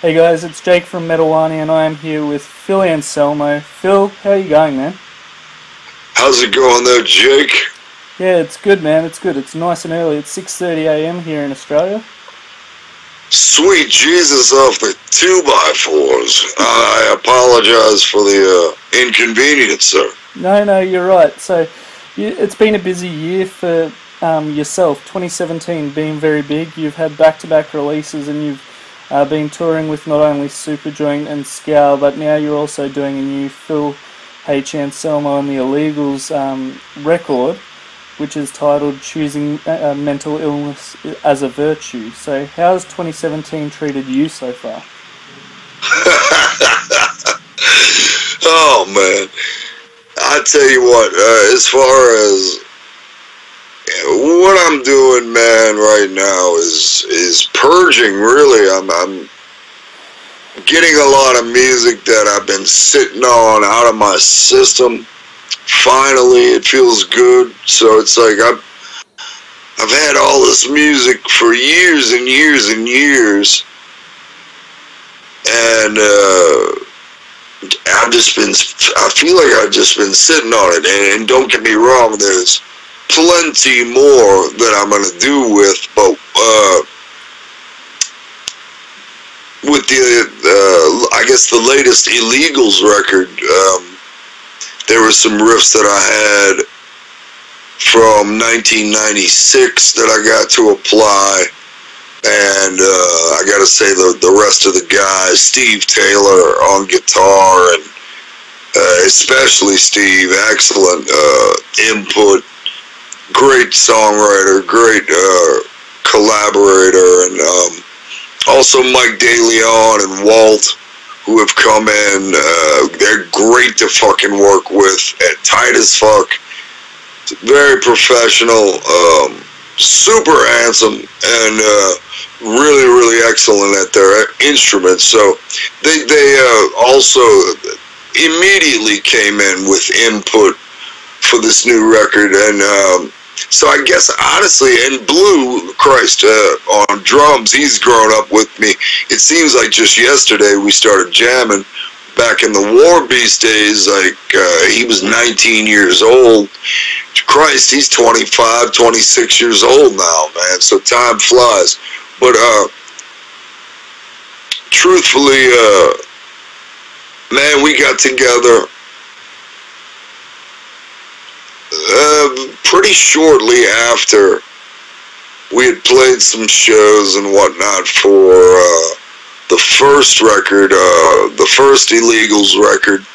Hey guys, it's Jake from Wani, and I am here with Phil Anselmo. Phil, how are you going, man? How's it going there, Jake? Yeah, it's good, man. It's good. It's nice and early. It's 6:30 a.m. here in Australia. Sweet Jesus off the 2x4s. I apologize for the inconvenience, sir. No, you're right. So, it's been a busy year for yourself. 2017 being very big. You've had back-to-back releases, and you've been touring with not only Superjoint and Scour, but now you're also doing a new Phil H. Anselmo and the Illegals record, which is titled Choosing Mental Illness as a Virtue. So how's 2017 treated you so far? Oh, man. I tell you what, as far as what I'm doing, man, right now is purging, really. I'm getting a lot of music that I've been sitting on out of my system. Finally, it feels good. So it's like I've had all this music for years and years and years, and I feel like I've just been sitting on it. And don't get me wrong, there's plenty more that I'm gonna do with, but with the I guess the latest Illegals record, there were some riffs that I had from 1996 that I got to apply, and I gotta say the rest of the guys, Steve Taylor on guitar, and especially Steve, excellent input, great songwriter, great collaborator, and also Mike DeLeon and Walt, who have come in. They're great to fucking work with, tight as fuck, very professional, super handsome, and really, really excellent at their instruments. So they also immediately came in with input for this new record, and so I guess honestly, and Blue, Christ, on drums, he's grown up with me. It seems like just yesterday we started jamming. Back in the War Beast days, like he was 19 years old. Christ, he's 25, 26 years old now, man. So time flies. But truthfully, man, we got together pretty shortly after we had played some shows and whatnot for the first record, the first Illegals record,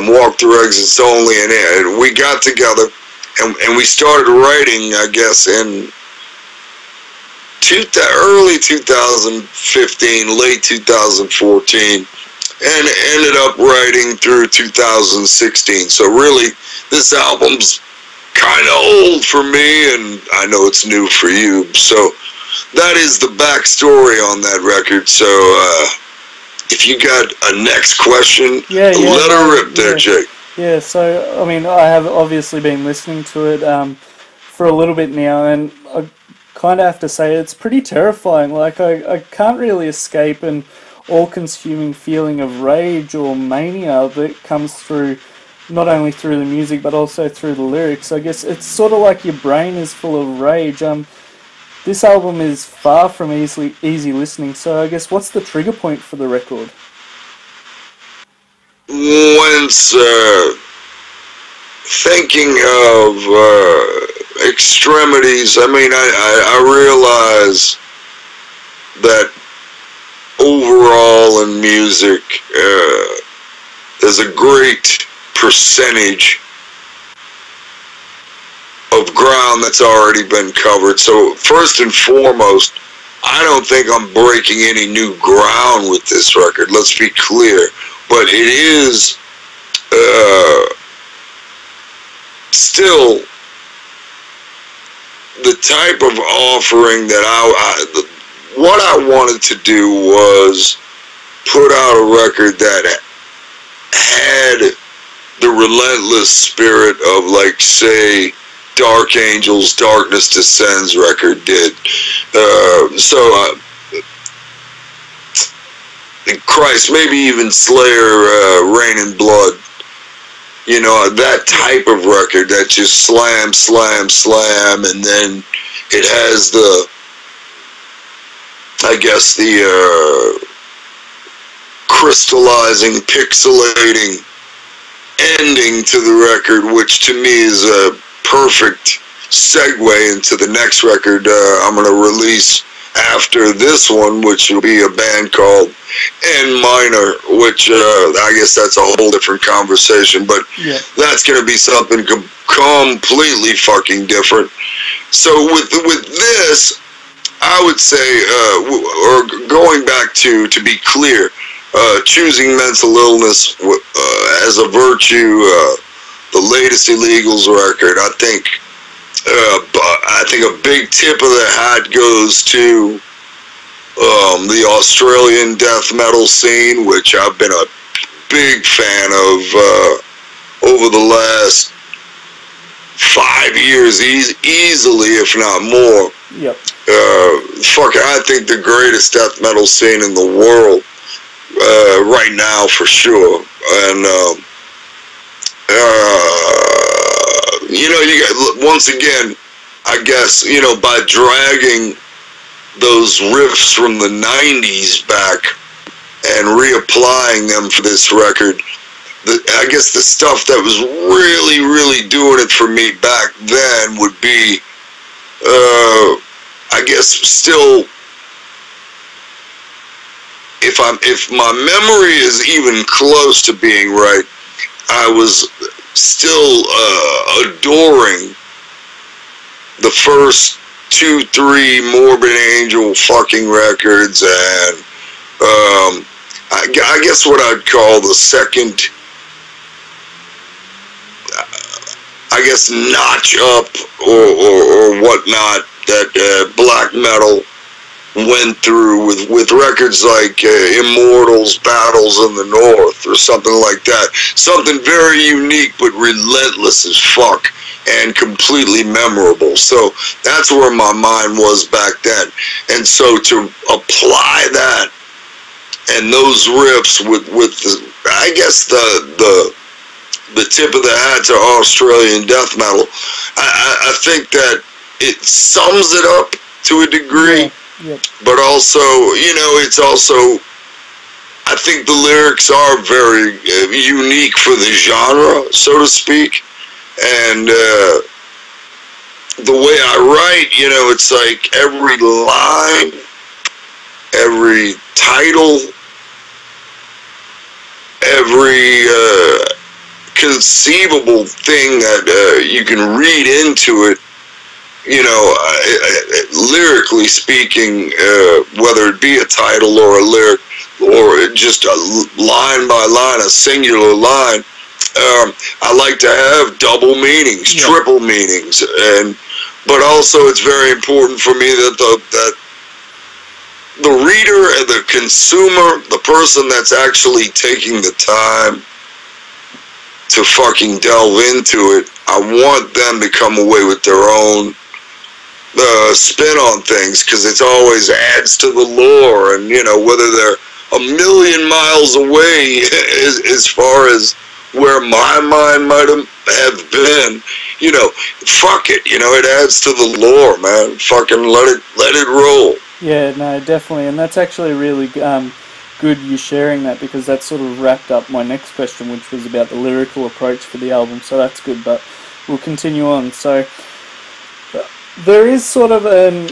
Walk Through Exits Only, and we got together and we started writing, I guess, in early 2015, late 2014, and ended up writing through 2016. So really, this album's kind of old for me, and I know it's new for you. So that is the backstory on that record. So if you got a next question, let her rip there, Jake. Yeah, so, I mean, I have obviously been listening to it for a little bit now, and I kind of have to say it's pretty terrifying. Like, I can't really escape an all-consuming feeling of rage or mania that comes through, not only through the music, but also through the lyrics. I guess it's sort of like your brain is full of rage. This album is far from easy listening, so I guess what's the trigger point for the record? Once thinking of extremities, I mean, I realize that overall in music, there's a great percentage of ground that's already been covered. So first and foremost, I don't think I'm breaking any new ground with this record, let's be clear, but it is still the type of offering that what I wanted to do was put out a record that had the relentless spirit of, like, say, Dark Angels, Darkness Descends record did. So Christ, maybe even Slayer, Rain and Blood. You know, that type of record that just slam, slam, slam, and then it has the, I guess, the crystallizing, pixelating ending to the record, which to me is a perfect segue into the next record I'm going to release after this one, which will be a band called N Minor, which I guess that's a whole different conversation, but yeah, that's going to be something completely fucking different. So with this, I would say, or going back to be clear, choosing mental illness as a virtue, the latest Illegals record, I think a big tip of the hat goes to the Australian death metal scene, which I've been a big fan of over the last 5 years, easily, if not more. Yep. I think the greatest death metal scene in the world right now, for sure. And you know, you got, once again, I guess, you know, by dragging those riffs from the 90s back and reapplying them for this record, I guess the stuff that was really, really doing it for me back then would be, I guess, still, if my memory is even close to being right, I was still adoring the first 2-3 Morbid Angel fucking records, and I guess what I'd call the second, I guess, notch up or whatnot that black metal went through with records like Immortals, Battles in the North, or something like that. Something very unique but relentless as fuck and completely memorable. So that's where my mind was back then. And so to apply that and those riffs with the, I guess the tip of the hat to Australian death metal, I think that it sums it up to a degree. Yeah. Yep. But also, you know, it's also, I think the lyrics are very unique for the genre, so to speak. And the way I write, you know, it's like every line, every title, every conceivable thing that you can read into it, you know, lyrically speaking, whether it be a title or a lyric or just a line by line, a singular line, I like to have double meanings, yeah, triple meanings, but also it's very important for me that the reader and the consumer, the person that's actually taking the time to fucking delve into it, I want them to come away with their own spin on things, because it always adds to the lore. And, you know, whether they're a million miles away as far as where my mind might have been, you know, fuck it, you know, it adds to the lore, man. Fucking let it roll. Yeah, no, definitely. And that's actually really good you sharing that, because that sort of wrapped up my next question, which was about the lyrical approach for the album. So that's good, but we'll continue on. So there is sort of an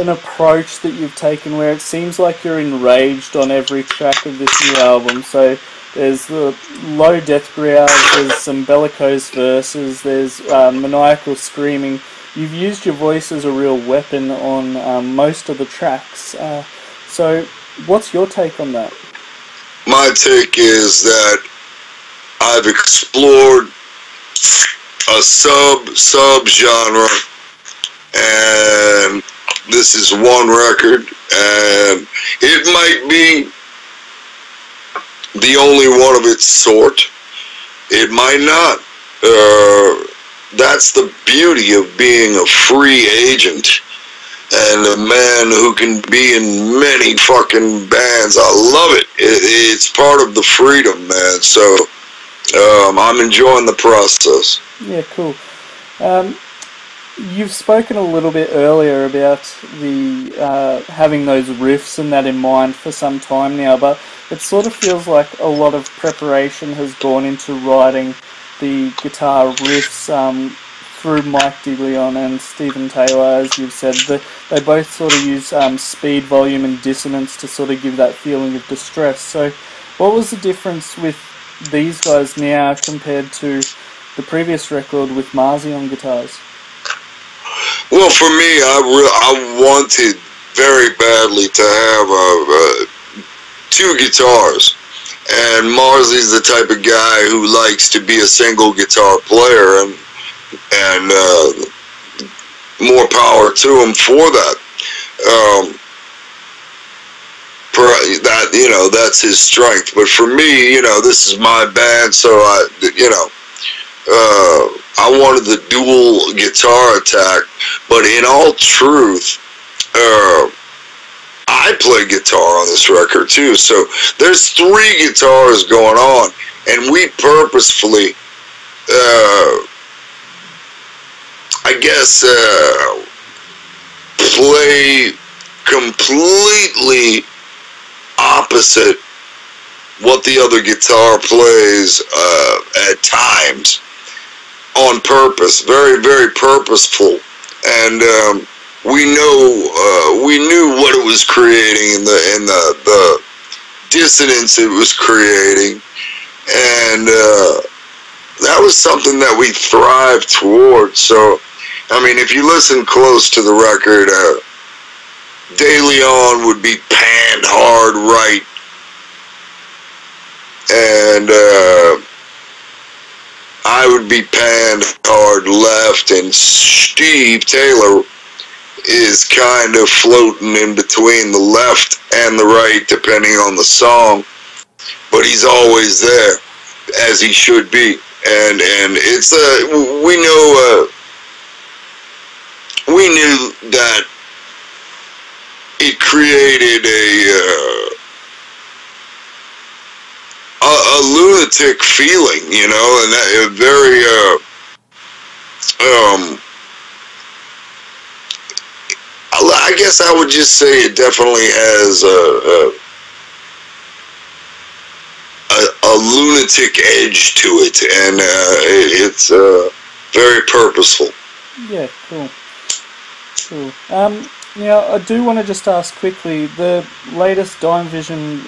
approach that you've taken where it seems like you're enraged on every track of this new album. So there's the low death growls, there's some bellicose verses, there's maniacal screaming. You've used your voice as a real weapon on most of the tracks. So what's your take on that? My take is that I've explored a sub-genre, and this is one record, and it might be the only one of its sort. It might not. That's the beauty of being a free agent and a man who can be in many fucking bands. I love it. It's part of the freedom, man. So I'm enjoying the process. Yeah, cool. You've spoken a little bit earlier about the having those riffs and that in mind for some time now, but it sort of feels like a lot of preparation has gone into writing the guitar riffs through Mike DeLeon and Stephen Taylor, as you've said. They both sort of use speed, volume and dissonance to sort of give that feeling of distress. So what was the difference with these guys now compared to the previous record with Marzi on guitars? Well, for me, I wanted very badly to have two guitars. And Marzi's the type of guy who likes to be a single guitar player, and more power to him for that. That's his strength. But for me, this is my band, so I wanted the dual guitar attack. But in all truth, I play guitar on this record too, so there's 3 guitars going on, and we purposefully, play completely opposite what the other guitar plays at times, on purpose, very, very purposeful, and we knew what it was creating and the dissonance it was creating, and that was something that we thrived towards. So, I mean, if you listen close to the record, De Leon would be panned hard right, and I would be panned hard left, and Steve Taylor is kind of floating in between the left and the right, depending on the song, but he's always there, as he should be. And it's we knew that it created a lunatic feeling, and that very I guess I would just say it definitely has a lunatic edge to it, and it's very purposeful. Yeah, cool. Now, I do want to just ask quickly, the latest Dimevision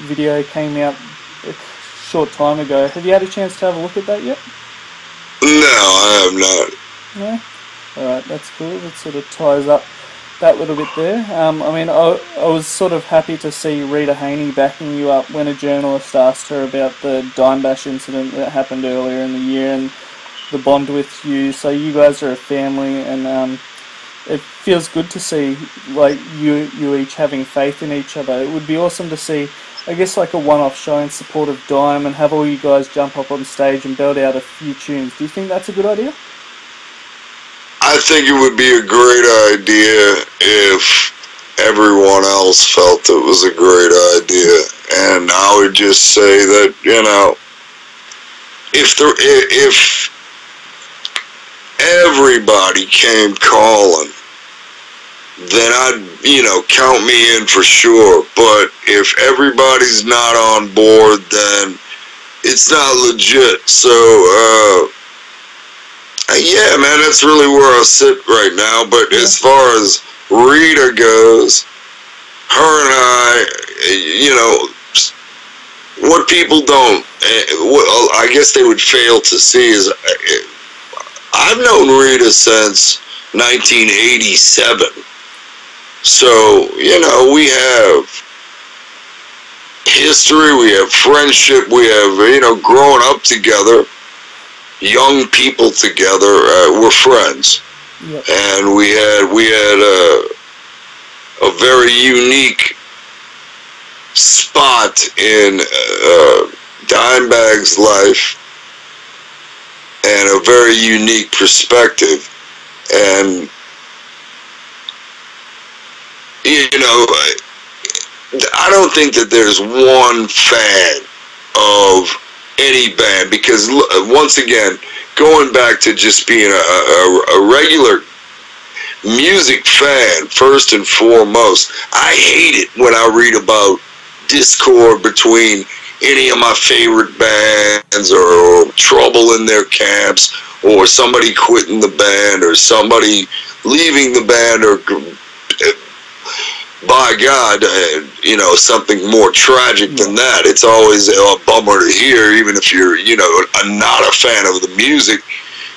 video came out a short time ago. Have you had a chance to have a look at that yet? No, I have not. No? Alright, that's cool. That sort of ties up that little bit there. I mean, I was sort of happy to see Rita Haney backing you up when a journalist asked her about the Dime Bash incident that happened earlier in the year and the bond with you. So you guys are a family, and it feels good to see like you each having faith in each other. It would be awesome to see, I guess, like a one-off show in support of Dime and have all you guys jump up on stage and belt out a few tunes. Do you think that's a good idea? I think it would be a great idea if everyone else felt it was a great idea. And I would just say that, if everybody came calling, then I'd, count me in for sure. But if everybody's not on board, then it's not legit. So, yeah, man, that's really where I sit right now. But as far as Rita goes, her and I, what people don't, I guess they would fail to see is, I've known Rita since 1987. So, we have history, we have friendship, we have, growing up together, young people together, we're friends. Yep. And we had a very unique spot in Dimebag's life, and a very unique perspective. And you know, I don't think that there's one fan of any band, because once again, going back to just being a regular music fan first and foremost, I hate it when I read about discord between any of my favorite bands, or trouble in their camps, or somebody quitting the band, or somebody leaving the band, or by God, you know, something more tragic than that. It's always a bummer to hear, even if you're, you know, not a fan of the music.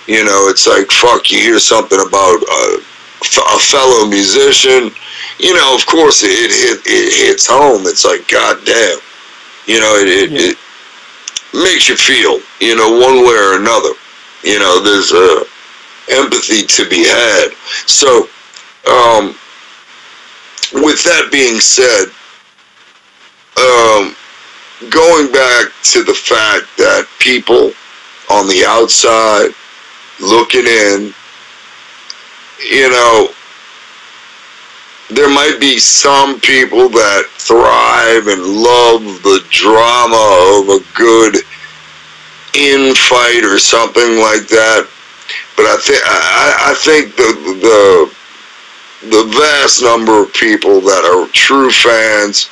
You know, it's like, fuck, you hear something about a fellow musician, you know, of course it hits home. It's like, God damn, you know, it makes you feel, you know, one way or another. You know, there's empathy to be had. So, with that being said, going back to the fact that people on the outside looking in, you know, there might be some people that thrive and love the drama of a good infight or something like that, but I think the vast number of people that are true fans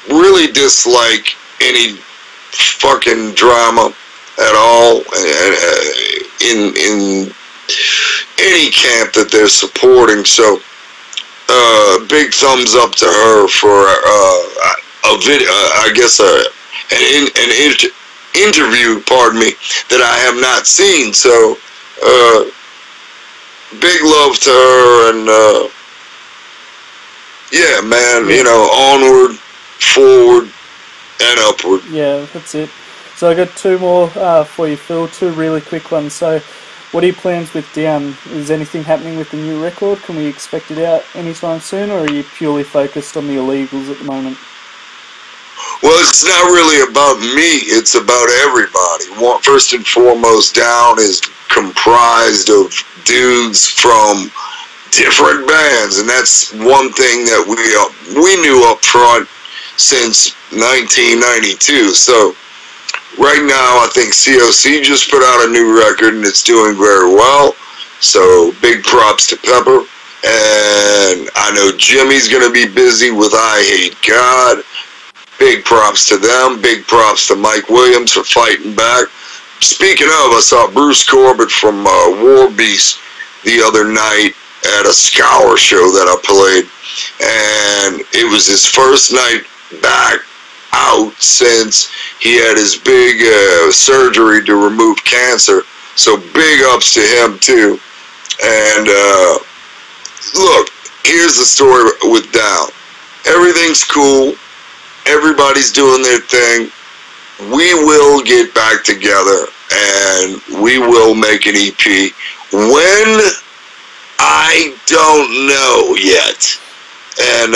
really dislike any fucking drama at all, in any camp that they're supporting. So big thumbs up to her for a video, I guess an interview, pardon me, that I have not seen. So big love to her, and yeah, man, you know, onward, forward, and upward. Yeah, that's it. So I got two more for you, Phil. Two really quick ones. So, what are your plans with Down? Is anything happening with the new record? Can we expect it out anytime soon, or are you purely focused on the illegals at the moment? Well, it's not really about me. It's about everybody. First and foremost, Down is comprised of dudes from different bands, and that's one thing that we knew up front since 1992. So right now, I think COC just put out a new record, and it's doing very well. So big props to Pepper, and I know Jimmy's going to be busy with I Hate God. Big props to them. Big props to Mike Williams for fighting back. Speaking of, I saw Bruce Corbett from War Beast the other night at a Scour show that I played, and it was his first night back out since he had his big surgery to remove cancer. So big ups to him too. And look, here's the story with Down. Everything's cool. Everybody's doing their thing. We will get back together, and we will make an EP. When? I don't know yet. And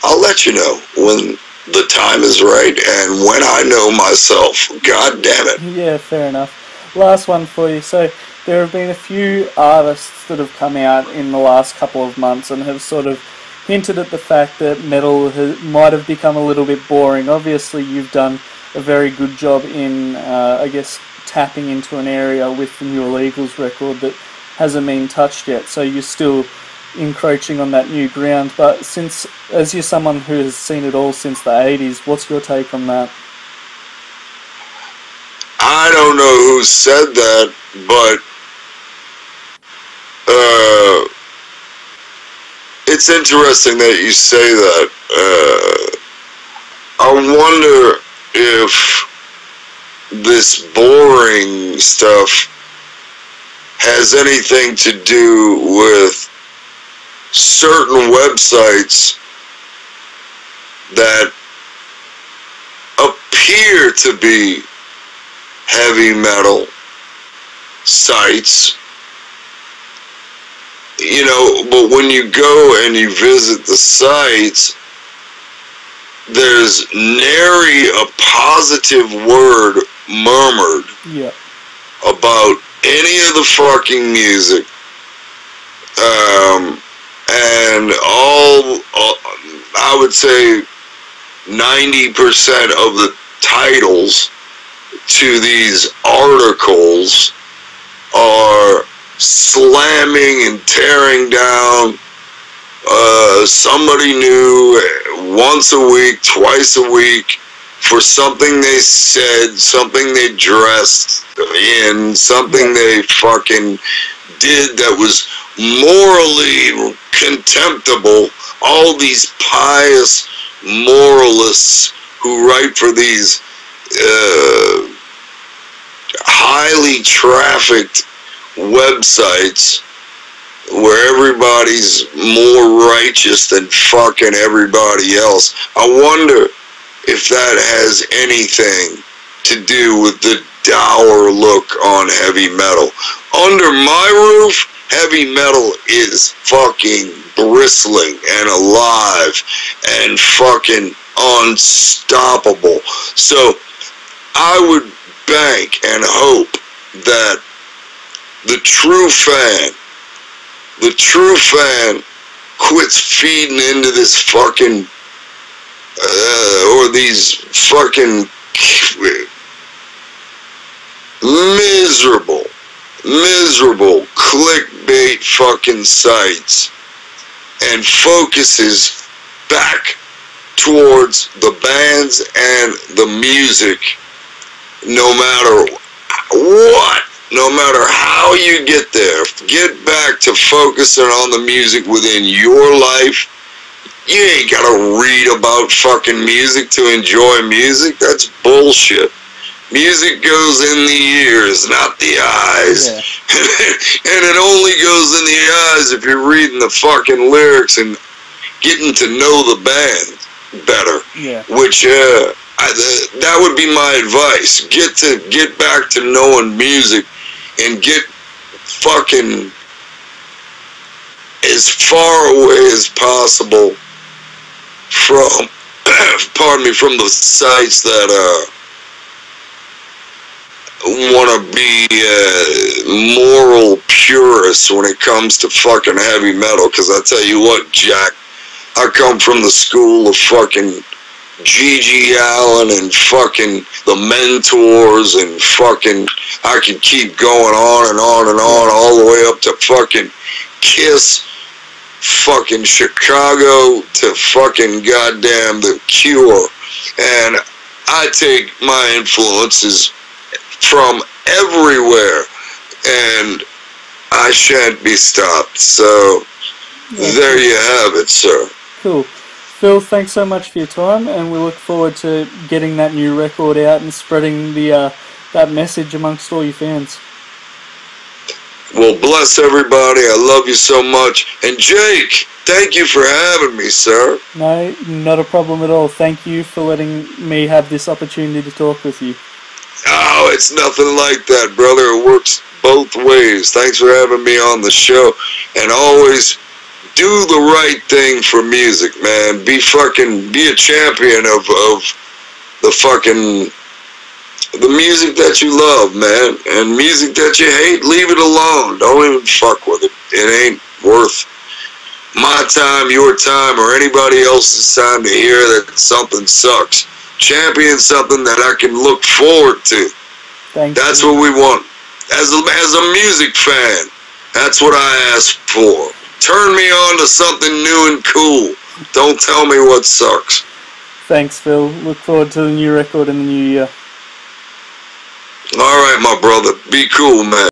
I'll let you know when the time is right and when I know myself. God damn it. Yeah, fair enough. Last one for you. So there have been a few artists that have come out in the last couple of months and have sort of hinted at the fact that metal might have become a little bit boring. Obviously, you've done a very good job in, I guess, tapping into an area with the new Illegals record that hasn't been touched yet. So you're still encroaching on that new ground. But since, as you're someone who has seen it all since the 80s, what's your take on that? I don't know who said that, but it's interesting that you say that. I wonder if this boring stuff has anything to do with certain websites that appear to be heavy metal sites, you know, but when you go and you visit the sites, there's nary a positive word murmured about any of the fucking music. and I would say 90% of the titles to these articles are slamming and tearing down somebody new once a week, twice a week, for something they said, something they dressed in, something they fucking did that was morally contemptible. All these pious moralists who write for these highly trafficked websites where everybody's more righteous than fucking everybody else. I wonder if that has anything to do with the dour look on heavy metal. Under my roof, heavy metal is fucking bristling and alive and fucking unstoppable. So I would bank and hope that the true fan quits feeding into this fucking or these fucking miserable clickbait fucking sites and focuses back towards the bands and the music, no matter what, no matter how you get there. Get back to focusing on the music within your life. You ain't gotta read about fucking music to enjoy music. That's bullshit. Music goes in the ears, not the eyes. Yeah. And it only goes in the eyes if you're reading the fucking lyrics and getting to know the band better. Yeah. Which, that would be my advice. Get back to knowing music and get fucking as far away as possible from, from the sites that, want to be moral purists when it comes to fucking heavy metal. Because I tell you what, Jack, I come from the school of fucking G.G. Allen and fucking the Mentors and fucking, I could keep going on and on and on all the way up to fucking Kiss, fucking Chicago, to fucking goddamn The Cure. And I take my influences from everywhere, and I shan't be stopped. So there you have it, sir. Cool. Phil, thanks so much for your time, and we look forward to getting that new record out and spreading the that message amongst all your fans. Well, bless everybody. I love you so much. And Jake, thank you for having me, sir. No, not a problem at all. Thank you for letting me have this opportunity to talk with you. Oh, it's nothing like that, brother. It works both ways. Thanks for having me on the show. And always do the right thing for music, man. Be a champion of the music that you love, man. And music that you hate, leave it alone. Don't even fuck with it. It ain't worth my time, your time, or anybody else's time to hear that something sucks. Champion something that I can look forward to. That's what we want. As a music fan, that's what I ask for. Turn me on to something new and cool. Don't tell me what sucks. Thanks, Phil. Look forward to the new record in the new year. All right, my brother. Be cool, man.